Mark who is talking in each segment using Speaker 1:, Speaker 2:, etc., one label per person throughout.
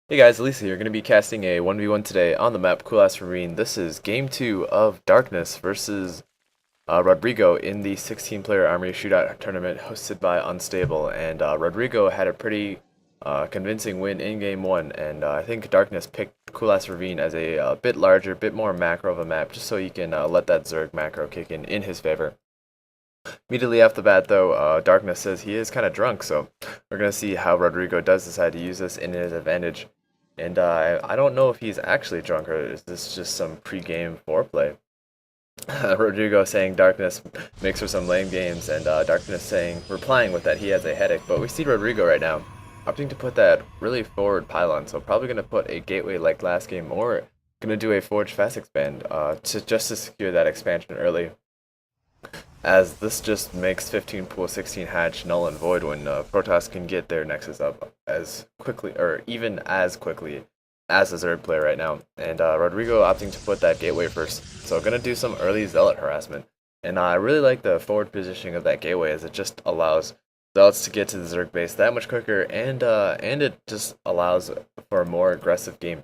Speaker 1: Hey guys, Elisa here. Going to be casting a 1v1 today on the map Cool Ass Ravine. This is game 2 of Darkness versus Rodrigo in the 16-player Armory Shootout tournament hosted by Unstable. And Rodrigo had a pretty convincing win in game 1, and I think Darkness picked Cool Ass Ravine as a bit larger, bit more macro of a map, just so he can let that Zerg macro kick in his favor. Immediately off the bat, though, Darkness says he is kind of drunk, so we're going to see how Rodrigo does decide to use this in his advantage. And I don't know if he's actually drunk or is this just some pre-game foreplay. Rodrigo saying Darkness makes for some lame games, and Darkness saying, replying with that he has a headache. But we see Rodrigo right now opting to put that really forward pylon, so probably going to put a gateway like last game, or going to do a Forge Fast Expand to secure that expansion early, as this just makes 15 pool 16 hatch null and void when Protoss can get their nexus up as quickly, or even as quickly as the Zerg player right now. And Rodrigo opting to put that gateway first, so gonna do some early Zealot harassment. And I really like the forward positioning of that gateway, as it just allows Zealots to get to the Zerg base that much quicker, and it just allows for a more aggressive game,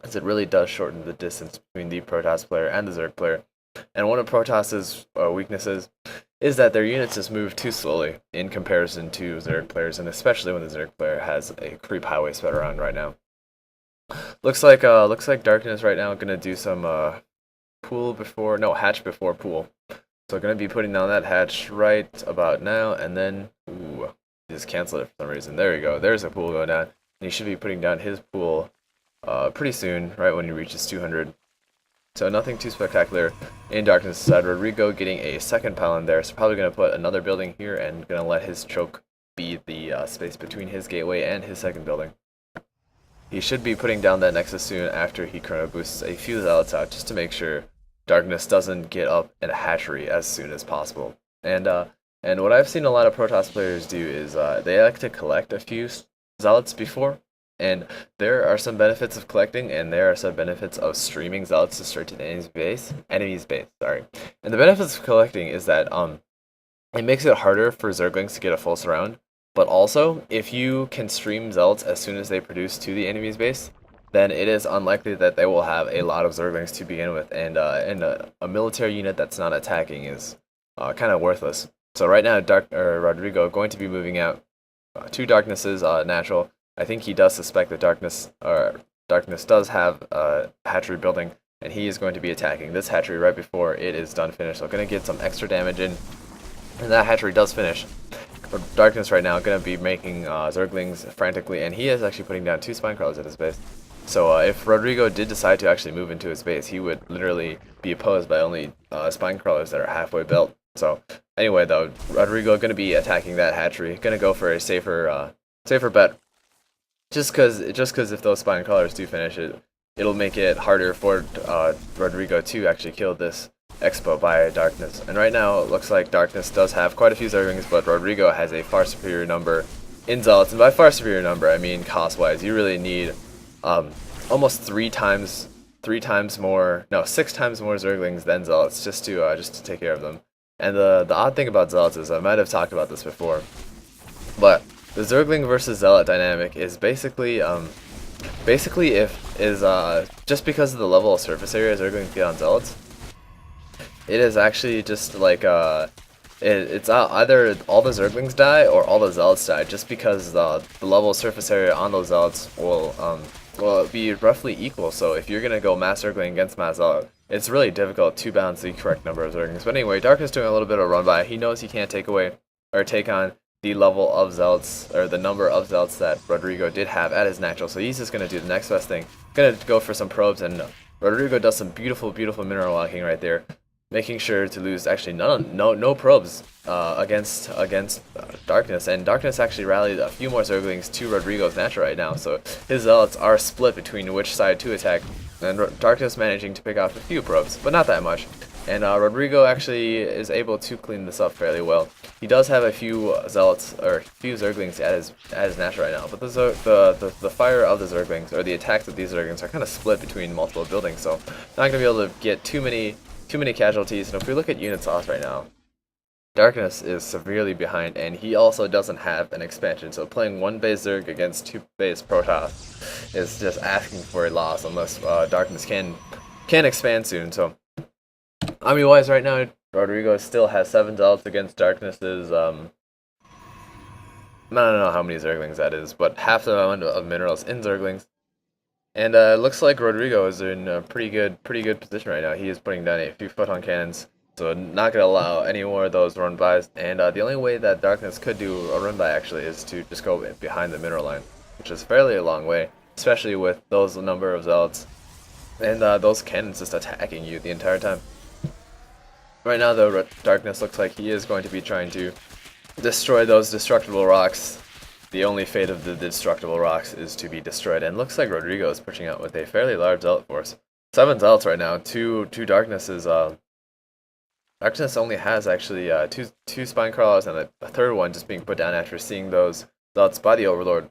Speaker 1: as it really does shorten the distance between the Protoss player and the Zerg player. And one of Protoss's weaknesses is that their units just move too slowly in comparison to Zerg players, and especially when the Zerg player has a creep highway spread around right now. Looks like Darkness right now gonna do some hatch before pool. So gonna be putting down that hatch right about now, and then just cancel it for some reason. There we go. There's a pool going down, and he should be putting down his pool pretty soon, right when he reaches 200. So nothing too spectacular in Darkness' side. Rodrigo getting a second pylon there, so probably going to put another building here and going to let his choke be the space between his gateway and his second building. He should be putting down that nexus soon after he chrono boosts a few zealots out, just to make sure Darkness doesn't get up in a hatchery as soon as possible. And what I've seen a lot of Protoss players do is they like to collect a few zealots before. And there are some benefits of collecting, and there are some benefits of streaming zealots to straight to the enemy's base. And the benefits of collecting is that it makes it harder for Zerglings to get a full surround. But also, if you can stream zealots as soon as they produce to the enemy's base, then it is unlikely that they will have a lot of Zerglings to begin with, and a military unit that's not attacking is kind of worthless. So right now, Rodrigo going to be moving out two Darknesses natural. I think he does suspect that Darkness does have a hatchery building, and he is going to be attacking this hatchery right before it is done finished. So going to get some extra damage in, and that hatchery does finish. Darkness right now going to be making Zerglings frantically, and he is actually putting down two Spinecrawlers at his base. So if Rodrigo did decide to actually move into his base, he would literally be opposed by only Spinecrawlers that are halfway built. So anyway, though, Rodrigo going to be attacking that hatchery, going to go for a safer bet. Just because if those spine crawlers do finish it, it'll make it harder for Rodrigo to actually kill this expo by Darkness. And right now, it looks like Darkness does have quite a few Zerglings, but Rodrigo has a far superior number in Zealots. And by far superior number, I mean cost-wise. You really need almost 6 times more Zerglings than Zealots just to take care of them. And the odd thing about Zealots is, I might have talked about this before, but the Zergling versus Zealot dynamic is basically just because of the level of surface area Zerglings get on Zealots, it is actually just like it's either all the Zerglings die or all the Zealots die, just because the level of surface area on those Zealots will be roughly equal. So if you're gonna go mass Zergling against mass Zealot, it's really difficult to balance the correct number of Zerglings. But anyway, Darkness doing a little bit of run by. He knows he can't take on the level of zealots, or the number of zealots that Rodrigo did have at his natural, so he's just going to do the next best thing. Going to go for some probes, and Rodrigo does some beautiful mineral walking right there, making sure to lose actually no probes against Darkness, and Darkness actually rallied a few more Zerglings to Rodrigo's natural right now, so his zealots are split between which side to attack, and Darkness managing to pick off a few probes, but not that much. And Rodrigo actually is able to clean this up fairly well. He does have a few zealots, or a few Zerglings at his natural right now, but the fire of the Zerglings, or the attacks of these Zerglings, are kind of split between multiple buildings, so not gonna be able to get too many casualties. And if we look at units lost right now, Darkness is severely behind, and he also doesn't have an expansion, so playing one base Zerg against two base Protoss is just asking for a loss unless Darkness can expand soon. So army wise right now, Rodrigo still has 7 zealots against Darkness's I don't know how many Zerglings that is, but half the amount of minerals in Zerglings. And looks like Rodrigo is in a pretty good position right now. He is putting down a few photon cannons, so not going to allow any more of those run-bys. And the only way that Darkness could do a run-by, actually, is to just go behind the mineral line, which is fairly a long way, especially with those number of zealots. And those cannons just attacking you the entire time. Right now, though, Darkness looks like he is going to be trying to destroy those destructible rocks. The only fate of the destructible rocks is to be destroyed, and looks like Rodrigo is pushing out with a fairly large zealot force. 7 zealots right now. Two Darknesses. Darkness only has actually two spine crawlers and a third one just being put down after seeing those zealots by the Overlord.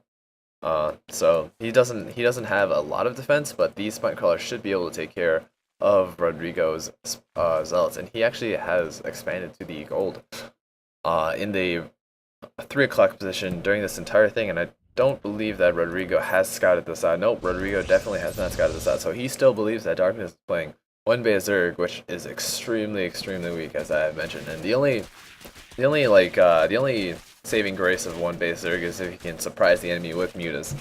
Speaker 1: So he doesn't have a lot of defense, but these spine crawlers should be able to take care of Rodrigo's zealots, and he actually has expanded to the gold in the 3 o'clock position during this entire thing, and I don't believe that Rodrigo has scouted the side. Nope, Rodrigo definitely has not scouted the side, so he still believes that Darkness is playing 1-base Zerg, which is extremely weak, as I have mentioned. And the only saving grace of 1-base Zerg is if you can surprise the enemy with mutas,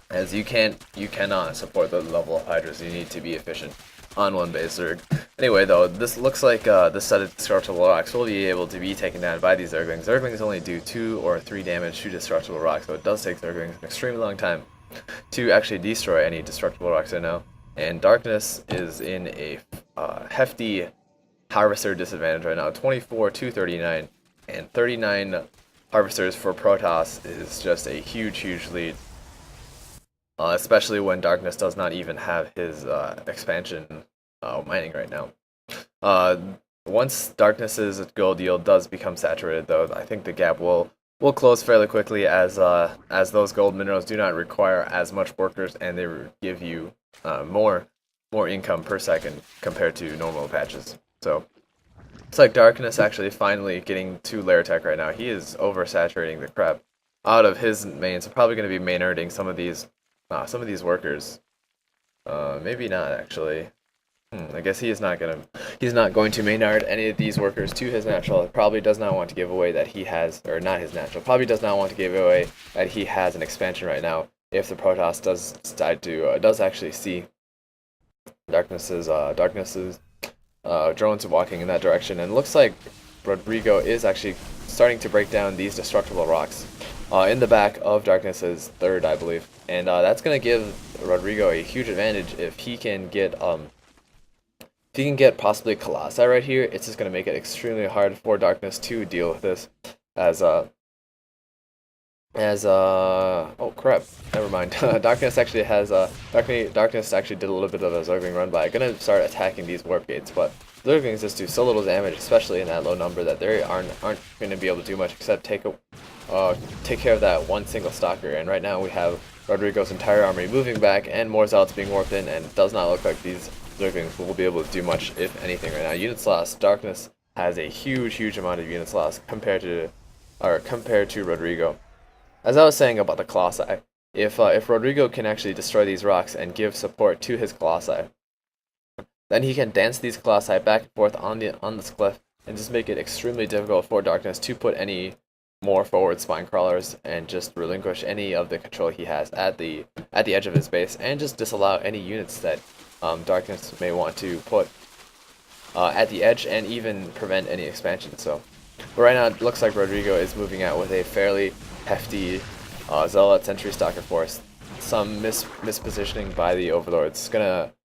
Speaker 1: as you cannot support the level of Hydras. You need to be efficient on 1-base Zerg. Anyway, though, this looks like this set of destructible rocks will be able to be taken down by these Zerglings. Zerglings only do 2 or 3 damage to destructible rocks, so it does take Zerglings an extremely long time to actually destroy any destructible rocks right now. And Darkness is in a hefty Harvester disadvantage right now, 24 to 39, and 39 Harvesters for Protoss is just a huge lead. Especially when Darkness does not even have his expansion mining right now. Once Darkness's gold yield does become saturated, though, I think the gap will close fairly quickly, as those gold minerals do not require as much workers, and they give you more income per second compared to normal patches. So it's like Darkness actually finally getting to lair tech right now. He is oversaturating the crap out of his main, so probably going to be main earning some of these workers. Maybe not actually. I guess he's not going to Maynard any of these workers to his natural. Probably does not want to give away that he has, or not his natural. Probably does not want to give away that he has an expansion right now. If the Protoss does decide to does actually see Darkness's drones walking in that direction, and looks like Rodrigo is actually starting to break down these destructible rocks in the back of Darkness's third, I believe, and that's gonna give Rodrigo a huge advantage if he can get possibly Colossi right here. It's just gonna make it extremely hard for Darkness to deal with this, oh crap, never mind. Darkness actually has Darkness actually did a little bit of a Zergling run by. Gonna start attacking these warp gates, but Zerglings just do so little damage, especially in that low number, that they aren't going to be able to do much except take care of that one single stalker. And right now we have Rodrigo's entire army moving back and more zealots being warped in, and it does not look like these Zerglings will be able to do much, if anything, right now. Units lost. Darkness has a huge amount of units lost compared to Rodrigo. As I was saying about the Colossi, if Rodrigo can actually destroy these rocks and give support to his Colossi, then he can dance these Colossi back and forth on this cliff and just make it extremely difficult for Darkness to put any more forward spine crawlers and just relinquish any of the control he has at the edge of his base, and just disallow any units that Darkness may want to put at the edge, and even prevent any expansion. So right now it looks like Rodrigo is moving out with a fairly hefty Zealot Sentry Stalker force. Some mispositioning by the Overlords. Gonna